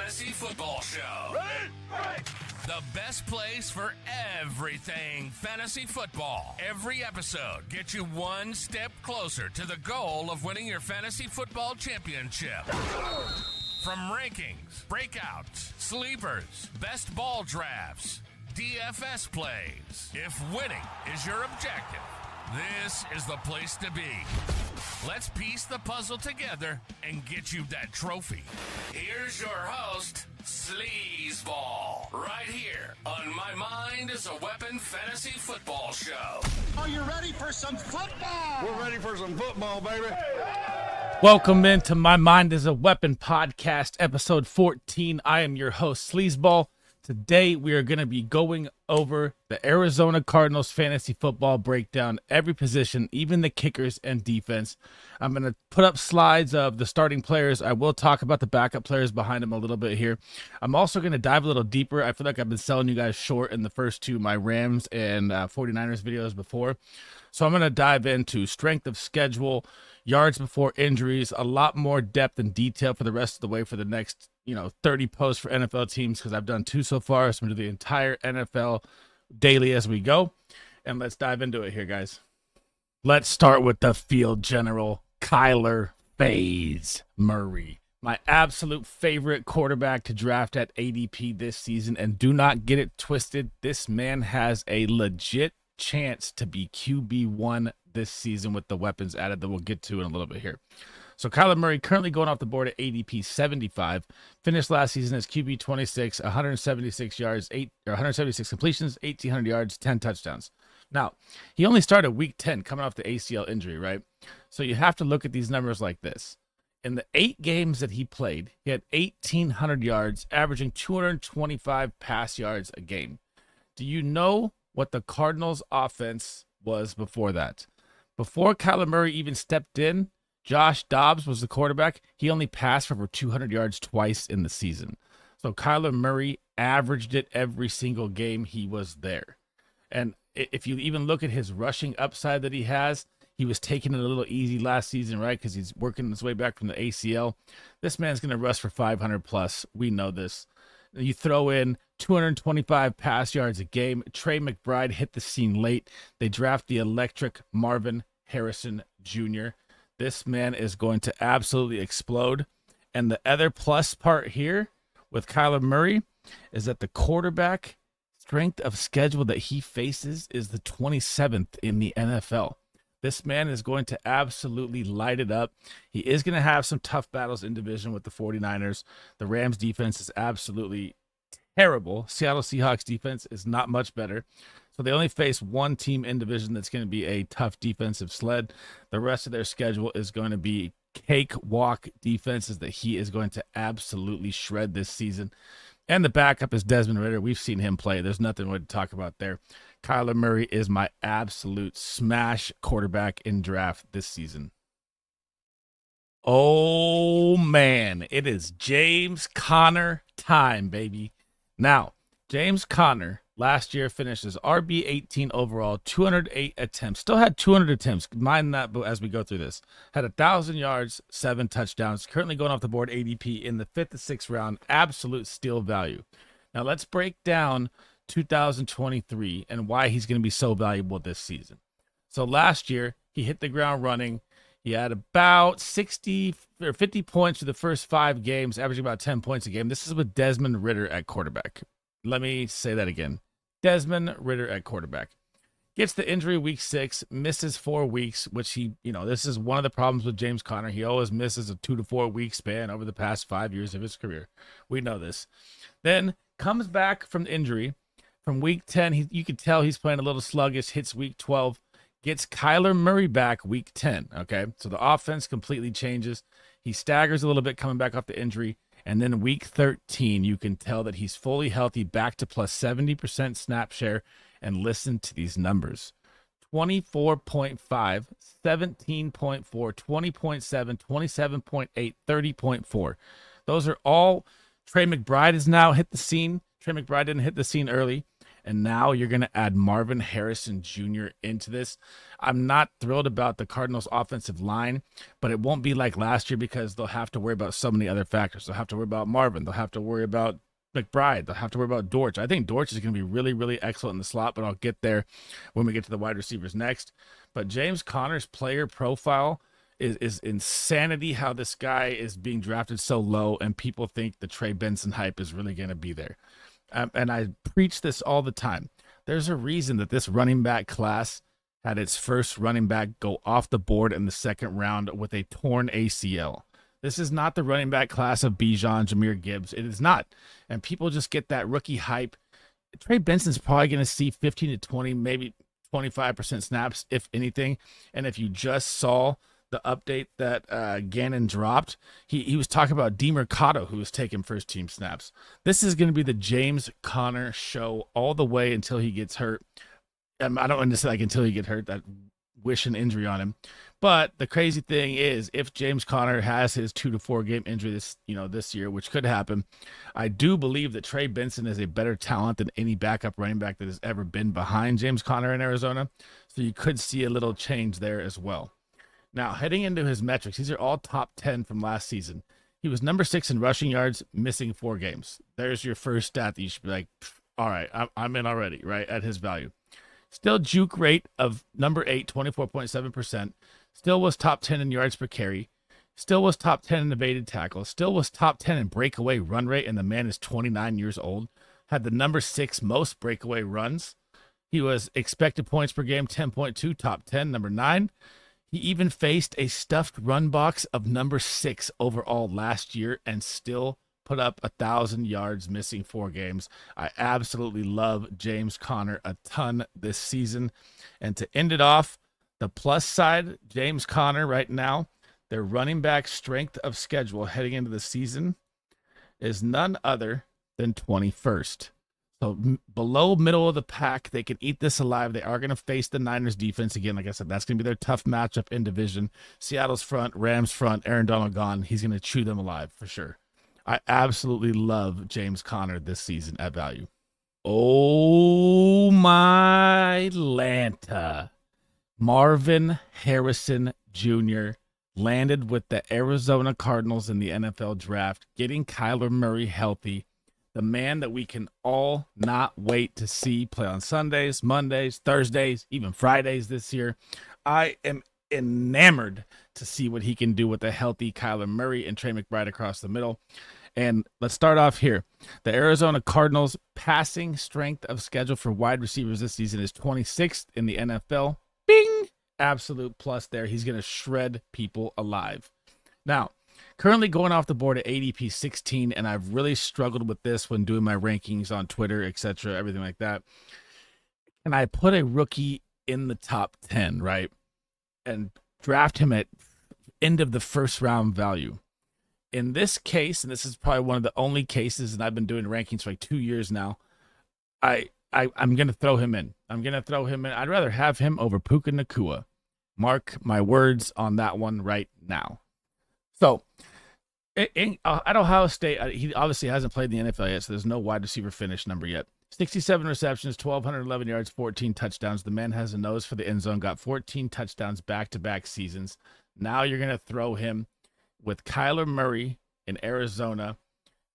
Fantasy Football Show. Ready? Break. The best place for everything fantasy football. Every episode gets you one step closer to the goal of winning your fantasy football championship. From rankings, breakouts, sleepers, best ball drafts, DFS plays. If winning is your objective, this is the place to be. Let's piece the puzzle together and get you that trophy. Here's your host, SleezBall, right here on My Mind is a Weapon Fantasy Football Show. Are you ready for some football? We're ready for some football, baby. Welcome into My Mind is a Weapon podcast, episode 14. I am your host, SleezBall. Today, we are going to be going over the Arizona Cardinals fantasy football breakdown, every position, even the kickers and defense. I'm going to put up slides of the starting players. I will talk about the backup players behind them a little bit here. I'm also going to dive a little deeper. I feel like I've been selling you guys short in the first two, my Rams and 49ers videos before. So I'm going to dive into strength of schedule, yards before injuries, a lot more depth and detail for the rest of the way for the next 30 posts for NFL teams, because I've done 2 so far. So I'm going to do the entire NFL daily as we go. And let's dive into it here, guys. Let's start with the field general, Kyler Faze Murray. My absolute favorite quarterback to draft at ADP this season. And do not get it twisted. This man has a legit chance to be QB1 this season with the weapons added that we'll get to in a little bit here. So Kyler Murray currently going off the board at ADP 75. Finished last season as QB 26, 176 yards, 176 completions, 1,800 yards, 10 touchdowns. Now, he only started week 10 coming off the ACL injury, right? So you have to look at these numbers like this. In the 8 games that he played, he had 1,800 yards, averaging 225 pass yards a game. Do you know what the Cardinals offense was before that? Before Kyler Murray even stepped in, Josh Dobbs was the quarterback. He only passed for over 200 yards twice in the season. So Kyler Murray averaged it every single game he was there. And if you even look at his rushing upside that he has, he was taking it a little easy last season, right? Because he's working his way back from the ACL. This man's going to rush for 500 plus. We know this. You throw in 225 pass yards a game. Trey McBride hit the scene late. They draft the electric Marvin Harrison Jr. This man is going to absolutely explode. And the other plus part here with Kyler Murray is that the quarterback strength of schedule that he faces is the 27th in the NFL. This man is going to absolutely light it up. He is going to have some tough battles in division with the 49ers. The Rams defense is absolutely terrible. Seattle Seahawks defense is not much better. So they only face one team in division that's going to be a tough defensive sled. The rest of their schedule is going to be cakewalk defenses that he is going to absolutely shred this season. And the backup is Desmond Ridder. We've seen him play. There's nothing really to talk about there. Kyler Murray is my absolute smash quarterback in draft this season. Oh, man. It is James Conner time, baby. Now, James Conner last year finished as RB 18 overall, 208 attempts. Still had 200 attempts. Mind that as we go through this. Had 1,000 yards, 7 touchdowns. Currently going off the board ADP in the 5th to 6th round. Absolute steal value. Now let's break down 2023 and why he's going to be so valuable this season. So last year, he hit the ground running. He had about 60 or 50 points for the first 5 games, averaging about 10 points a game. This is with Desmond Ridder at quarterback. Let me say that again. Desmond Ridder at quarterback. Gets the injury week 6, misses 4 weeks, which this is one of the problems with James Conner. He always misses a 2 to 4 week span over the past 5 years of his career. We know this. Then comes back from the injury. From week 10, you can tell he's playing a little sluggish, hits week 12, gets Kyler Murray back week 10, okay? So the offense completely changes. He staggers a little bit coming back off the injury. And then week 13, you can tell that he's fully healthy, back to plus 70% snap share. And listen to these numbers. 24.5, 17.4, 20.7, 27.8, 30.4. Those are all. Trey McBride has now hit the scene. Trey McBride didn't hit the scene early. and now you're going to add Marvin Harrison Jr. into this. I'm not thrilled about the Cardinals' offensive line, but it won't be like last year because they'll have to worry about so many other factors. They'll have to worry about Marvin. They'll have to worry about McBride. They'll have to worry about Dortch. I think Dortch is going to be really, really excellent in the slot, but I'll get there when we get to the wide receivers next. But James Conner's player profile is insanity, how this guy is being drafted so low, and people think the Trey Benson hype is really going to be there. And I preach this all the time. There's a reason that this running back class had its first running back go off the board in the second round with a torn ACL. This is not the running back class of Bijan, Jahmyr Gibbs. It is not. And people just get that rookie hype. Trey Benson's probably going to see 15 to 20, maybe 25% snaps, if anything. And if you just saw the update that Gannon dropped, he was talking about DeMercado, who was taking first-team snaps. This is going to be the James Conner show all the way until he gets hurt. I don't want to say like until he gets hurt, that wish an injury on him. But the crazy thing is, if James Conner has his 2 to 4 game injury this year, which could happen, I do believe that Trey Benson is a better talent than any backup running back that has ever been behind James Conner in Arizona. So you could see a little change there as well. Now, heading into his metrics, these are all top 10 from last season. He was number 6 in rushing yards, missing 4 games. There's your first stat that you should be like, all right, I'm in already, right, at his value. Still juke rate of number 8, 24.7%. Still was top 10 in yards per carry. Still was top 10 in evaded tackles. Still was top 10 in breakaway run rate, and the man is 29 years old. Had the number 6 most breakaway runs. He was expected points per game, 10.2, top 10, number 9. He even faced a stuffed run box of number 6 overall last year and still put up 1,000 yards, missing 4 games. I absolutely love James Conner a ton this season. And to end it off, the plus side, James Conner right now, their running back strength of schedule heading into the season is none other than 21st. So below middle of the pack, they can eat this alive. They are going to face the Niners defense again. Like I said, that's going to be their tough matchup in division. Seattle's front, Rams front, Aaron Donald gone. He's going to chew them alive for sure. I absolutely love James Conner this season at value. Oh my Lanta. Marvin Harrison Jr. landed with the Arizona Cardinals in the NFL draft, getting Kyler Murray healthy. The man that we can all not wait to see play on Sundays, Mondays, Thursdays, even Fridays this year. I am enamored to see what he can do with a healthy Kyler Murray and Trey McBride across the middle. And let's start off here. The Arizona Cardinals passing strength of schedule for wide receivers this season is 26th in the NFL. Bing! Absolute plus there. He's going to shred people alive. Now, currently going off the board at ADP 16, and I've really struggled with this when doing my rankings on Twitter, etc., everything like that. And I put a rookie in the top 10, right? And draft him at end of the first round value. In this case, and this is probably one of the only cases, and I've been doing rankings for like 2 years now, I'm going to throw him in. I'd rather have him over Puka Nacua. Mark my words on that one right now. So, at Ohio State, he obviously hasn't played in the NFL yet, so there's no wide receiver finish number yet. 67 receptions, 1,211 yards, 14 touchdowns. The man has a nose for the end zone, got 14 touchdowns back-to-back seasons. Now you're going to throw him with Kyler Murray in Arizona,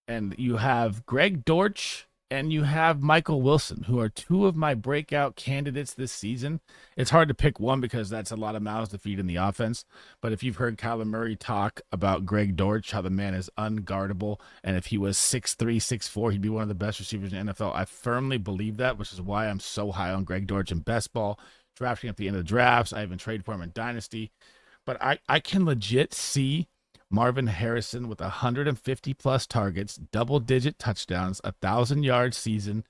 and you have Greg Dortch and you have Michael Wilson, who are 2 of my breakout candidates this season. It's hard to pick one because that's a lot of mouths to feed in the offense. But if you've heard Kyler Murray talk about Greg Dortch, how the man is unguardable, and if he was 6'3", 6'4", he'd be one of the best receivers in the NFL. I firmly believe that, which is why I'm so high on Greg Dortch in best ball, drafting at the end of the drafts. I even traded for him in Dynasty. But I can legit see Marvin Harrison with 150-plus targets, double-digit touchdowns, 1,000-yard season,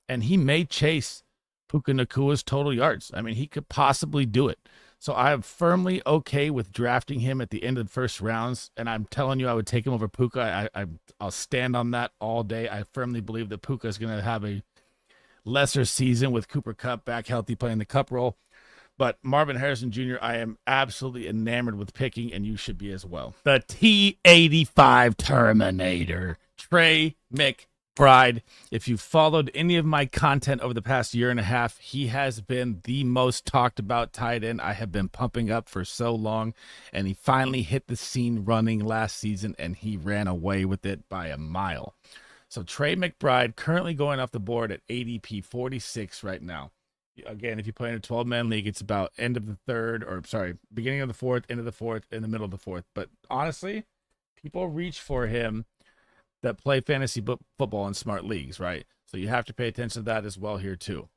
and he may chase Puka Nacua's total yards. I mean, he could possibly do it. So I am firmly okay with drafting him at the end of the first rounds, and I'm telling you I would take him over Puka. I'll stand on that all day. I firmly believe that Puka is going to have a lesser season with Cooper Kupp back healthy playing the Kupp role. But Marvin Harrison Jr., I am absolutely enamored with picking, and you should be as well. The T-85 Terminator, Trey McBride. McBride, if you followed any of my content over the past year and a half, he has been the most talked about tight end I have been pumping up for so long, and he finally hit the scene running last season, and he ran away with it by a mile. So Trey McBride currently going off the board at ADP 46 right now. Again, if you play in a 12-man league, it's about beginning of the fourth, end of the fourth, in the middle of the fourth. But honestly, people reach for him that play fantasy football in smart leagues, right? So you have to pay attention to that as well here too.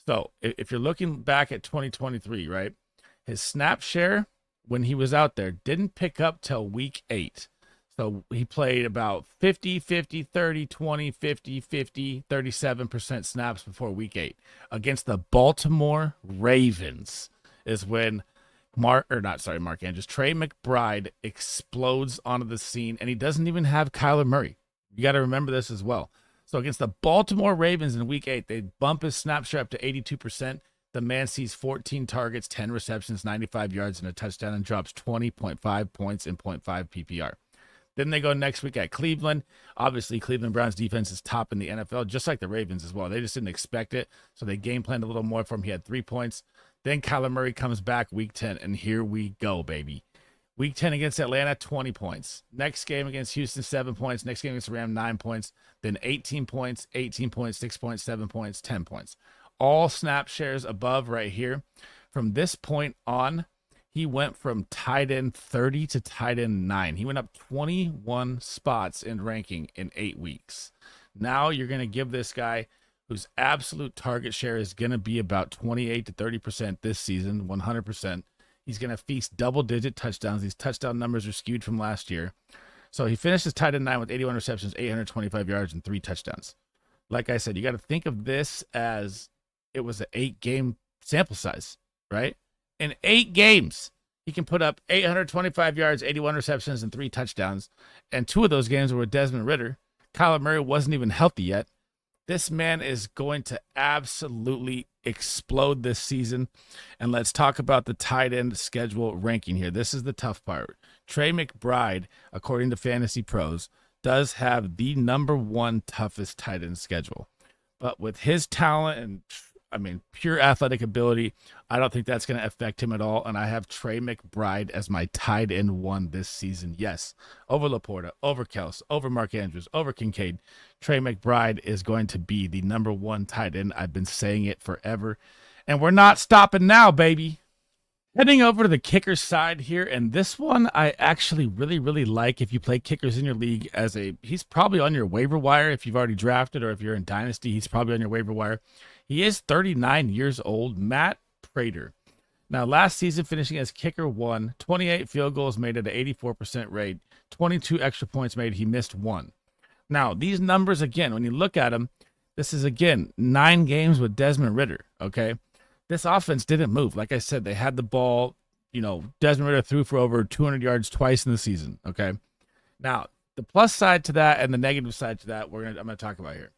So if you're looking back at 2023, right, his snap share when he was out there didn't pick up till week 8. So he played about 50, 50, 30, 20, 50, 50, 37% snaps before week 8. Against the Baltimore Ravens is when Trey McBride explodes onto the scene, and he doesn't even have Kyler Murray. You got to remember this as well. So against the Baltimore Ravens in week 8, they bump his snap share up to 82%. The man sees 14 targets, 10 receptions, 95 yards, and a touchdown, and drops 20.5 points and 0.5 PPR. Then they go next week at Cleveland. Obviously, Cleveland Browns defense is top in the NFL, just like the Ravens as well. They just didn't expect it, so they game planned a little more for him. He had 3 points. Then Kyler Murray comes back week 10, and here we go, baby. Week 10 against Atlanta, 20 points. Next game against Houston, 7 points. Next game against the Rams, 9 points. Then 18 points, 18 points, 6 points, 7 points, 10 points. All snap shares above right here. From this point on, he went from tight end 30 to tight end 9. He went up 21 spots in ranking in 8 weeks. Now you're going to give this guy whose absolute target share is going to be about 28 to 30% this season, 100%. He's going to feast double-digit touchdowns. These touchdown numbers are skewed from last year. So he finishes tight end 9 with 81 receptions, 825 yards, and 3 touchdowns. Like I said, you got to think of this as it was an 8-game sample size, right? In 8 games, he can put up 825 yards, 81 receptions, and 3 touchdowns. And 2 of those games were with Desmond Ridder. Kyler Murray wasn't even healthy yet. This man is going to absolutely explode this season. And let's talk about the tight end schedule ranking here. This is the tough part. Trey McBride, according to Fantasy Pros, does have the #1 toughest tight end schedule. But with his talent and pure athletic ability, I don't think that's going to affect him at all. And I have Trey McBride as my tight end 1 this season. Yes, over Laporta, over Kels, over Mark Andrews, over Kincaid. Trey McBride is going to be the #1 tight end. I've been saying it forever. And we're not stopping now, baby. Heading over to the kicker side here, and this one I actually really, really like if you play kickers in your league he's probably on your waiver wire if you've already drafted, or if you're in Dynasty, he's probably on your waiver wire. He is 39 years old, Matt Prater. Now, last season, finishing as kicker 1, 28 field goals made at an 84% rate, 22 extra points made, he missed 1. Now, these numbers, again, when you look at them, this is, again, 9 games with Desmond Ridder, okay? This offense didn't move. Like I said, they had the ball. Desmond Ridder threw for over 200 yards twice in the season, okay? Now, the plus side to that and the negative side to that, I'm going to talk about here.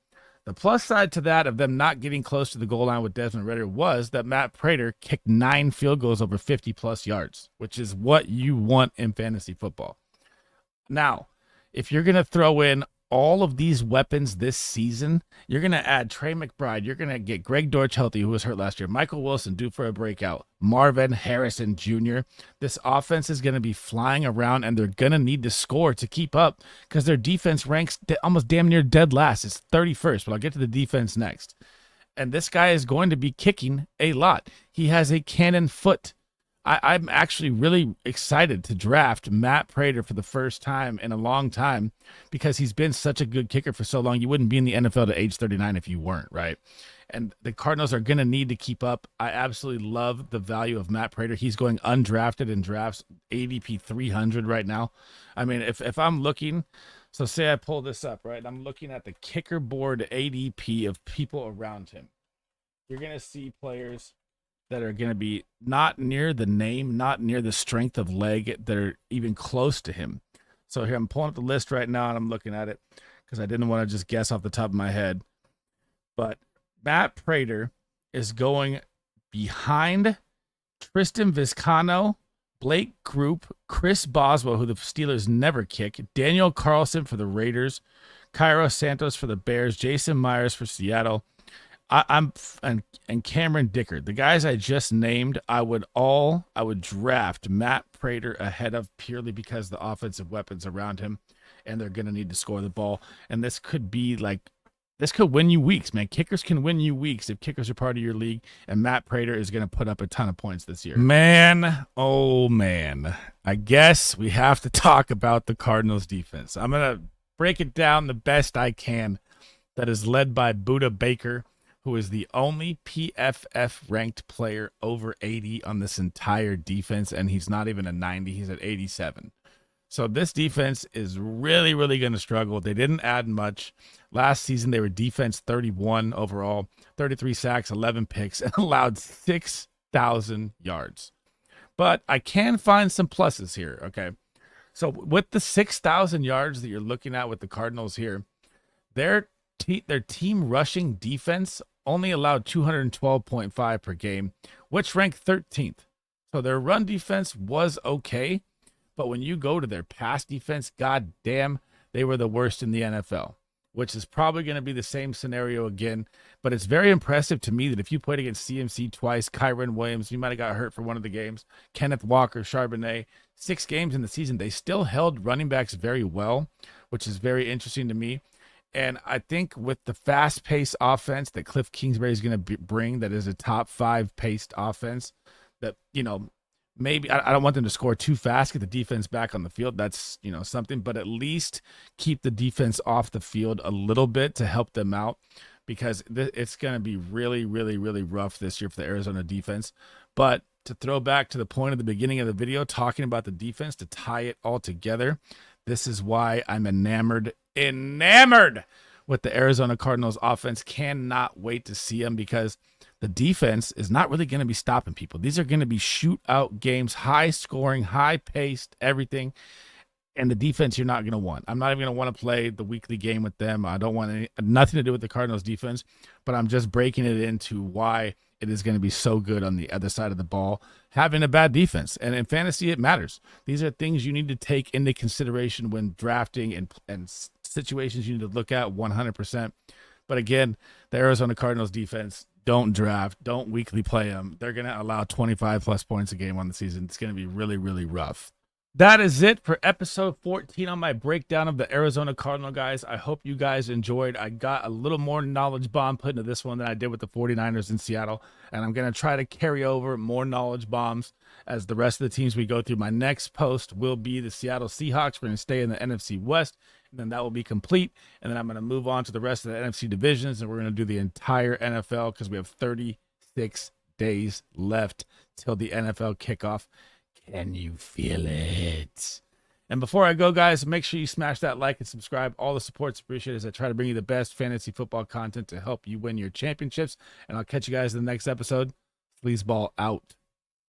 The plus side to that of them not getting close to the goal line with Desmond Ridder was that Matt Prater kicked 9 field goals over 50-plus yards, which is what you want in fantasy football. Now, if you're going to throw in all of these weapons this season, you're going to add Trey McBride. You're going to get Greg Dortch healthy, who was hurt last year. Michael Wilson due for a breakout. Marvin Harrison Jr. This offense is going to be flying around, and they're going to need to score to keep up because their defense ranks almost damn near dead last. It's 31st, but I'll get to the defense next. And this guy is going to be kicking a lot. He has a cannon foot. I'm actually really excited to draft Matt Prater for the first time in a long time because he's been such a good kicker for so long. You wouldn't be in the NFL to age 39 if you weren't, right? And the Cardinals are going to need to keep up. I absolutely love the value of Matt Prater. He's going undrafted in drafts, ADP 300 right now. I mean, if I'm looking, so say I pull this up, right? I'm looking at the kicker board ADP of people around him. You're going to see players that are going to be not near the name, not near the strength of leg, that are even close to him. So here, I'm pulling up the list right now, and I'm looking at it because I didn't want to just guess off the top of my head. But Matt Prater is going behind Tristan Vizcaino, Blake Group, Chris Boswell, who the Steelers never kick, Daniel Carlson for the Raiders, Cairo Santos for the Bears, Jason Myers for Seattle, and Cameron Dickard. The guys I just named, I would draft Matt Prater ahead of, purely because the offensive weapons around him, and they're going to need to score the ball. And this could win you weeks, man. Kickers can win you weeks if kickers are part of your league, and Matt Prater is going to put up a ton of points this year. Man, oh man. I guess we have to talk about the Cardinals defense. I'm going to break it down the best I can. That is led by Budda Baker, who is the only PFF ranked player over 80 on this entire defense, and he's not even a 90, he's at 87. So this defense is really, really going to struggle. They didn't add much. Last season, they were defense 31 overall, 33 sacks, 11 picks, and allowed 6,000 yards. But I can find some pluses here, okay? So with the 6,000 yards that you're looking at with the Cardinals here, their team rushing defense only allowed 212.5 per game, which ranked 13th. So their run defense was okay, but when you go to their pass defense, god damn, they were the worst in the NFL, which is probably going to be the same scenario again. But it's very impressive to me that if you played against CMC twice, Kyron Williams, you might have got hurt for one of the games, Kenneth Walker, Charbonnet, 6 games in the season, they still held running backs very well, which is very interesting to me. And I think with the fast-paced offense that Cliff Kingsbury is going to bring, that is a top 5 paced offense, that, maybe I don't want them to score too fast, get the defense back on the field. That's, something, but at least keep the defense off the field a little bit to help them out, because it's going to be really, really, really rough this year for the Arizona defense. But to throw back to the point of the beginning of the video, talking about the defense, to tie it all together, this is why I'm enamored with the Arizona Cardinals offense. Cannot wait to see them, because the defense is not really going to be stopping people. These are going to be shootout games, high scoring, high paced, everything. And the defense you're not going to want. I'm not even going to want to play the weekly game with them. I don't want nothing to do with the Cardinals defense, but I'm just breaking it into why it is going to be so good on the other side of the ball, having a bad defense. And in fantasy, it matters. These are things you need to take into consideration when drafting, and situations you need to look at 100%. But again, the Arizona Cardinals defense, don't draft, don't weekly play them. They're going to allow 25 plus points a game on the season. It's going to be really, really rough. That is it for episode 14 on my breakdown of the Arizona Cardinal guys. I hope you guys enjoyed. I got a little more knowledge bomb put into this one than I did with the 49ers in Seattle, and I'm going to try to carry over more knowledge bombs as the rest of the teams we go through. My next post will be the Seattle Seahawks. We're going to stay in the NFC West, and then that will be complete, and then I'm going to move on to the rest of the NFC divisions, and we're going to do the entire NFL, because we have 36 days left till the NFL kickoff. Can you feel it? And before I go, guys, make sure you smash that like and subscribe. All the support's appreciated as I try to bring you the best fantasy football content to help you win your championships. And I'll catch you guys in the next episode. SleezBall out.